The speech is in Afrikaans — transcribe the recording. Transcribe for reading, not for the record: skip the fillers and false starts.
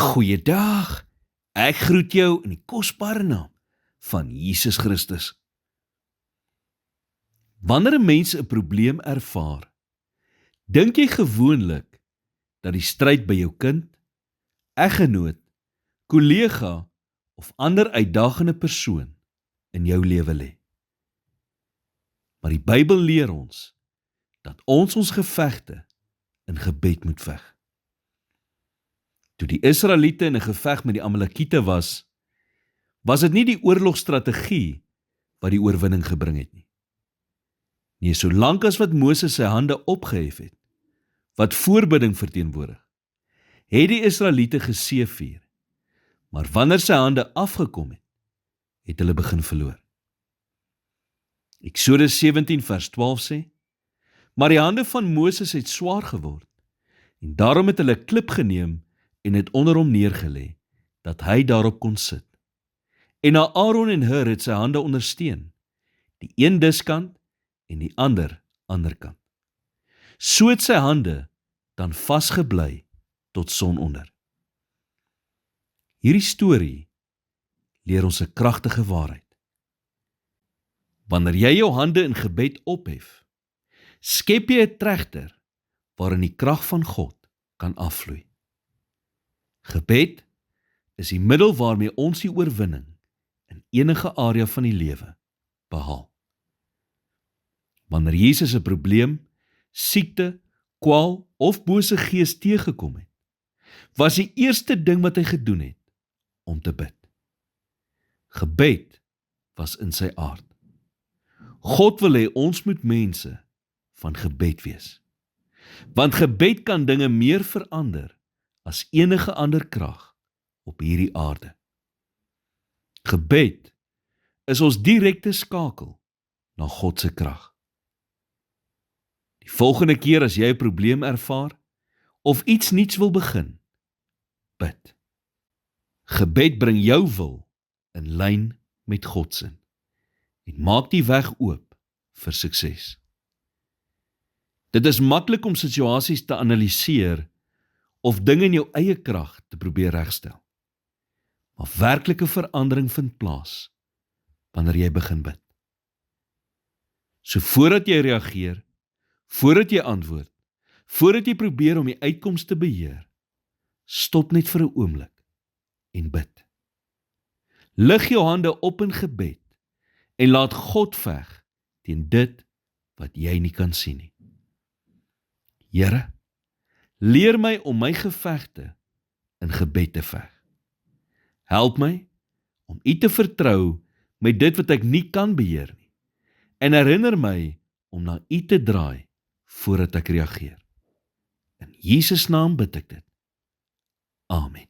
Goeiedag, ek groet jou in die kosbare naam van Jesus Christus. Wanneer 'n mens 'n probleem ervaar, dink jy gewoonlik dat die stryd by jou kind, eggenoot, kollega of ander uitdagende persoon in jou lewe lê. Maar die Bybel leer ons dat ons gevegte in gebed moet veg. Toe die Israeliete in 'n geveg met die Amalekiete was dit nie die oorlogstrategie wat die oorwinning gebring het nie. Nee, solank as wat Moses sy hande opgehef het, wat voorbidding verteenwoordig, het die Israeliete geseëvier. Maar wanneer sy hande afgekom het hulle begin verloor. Eksodus 17 vers 12 sê, maar die hande van Moses het swaar geword, en daarom het hulle 'n klip geneem en het onder hom neergelê, dat hy daarop kon sit. En Aaron en Hur het sy hande ondersteun, die een diskant en die ander kant. So het sy hande dan vasgebly tot sononder. Hierdie storie leer ons 'n kragtige waarheid. Wanneer jy jou hande in gebed ophef, skep jy 'n tregter waarin die krag van God kan afvloei. Gebed is die middel waarmee ons die oorwinning in enige area van die lewe behaal. Wanneer Jesus 'n probleem, siekte, kwaal of bose gees teëgekom het, was die eerste ding wat hy gedoen het om te bid. Gebed was in sy aard. God wil hê ons moet mense van gebed wees. Want gebed kan dinge meer verander as enige ander krag op hierdie aarde. Gebed is ons direkte skakel na God se krag. Die volgende keer as jy 'n probleem ervaar of iets nuuts wil begin, bid. Gebed bring jou wil in lyn met God se en maak die weg oop vir sukses. Dit is maklik om situasies te analiseer of dinge in jou eie krag te probeer regstel. Maar werklike verandering vind plaas wanneer jy begin bid. So voordat jy reageer, voordat jy antwoord, voordat jy probeer om die uitkoms te beheer, stop net vir 'n oomblik en bid. Lig jou hande op in gebed en laat God veg teen dit wat jy nie kan sien nie. Here, leer my om my gevegte in gebed te veg. Help my om U te vertrou met dit wat ek nie kan beheer nie, en herinner my om na U te draai voordat ek reageer. In Jesus naam bid ek dit. Amen.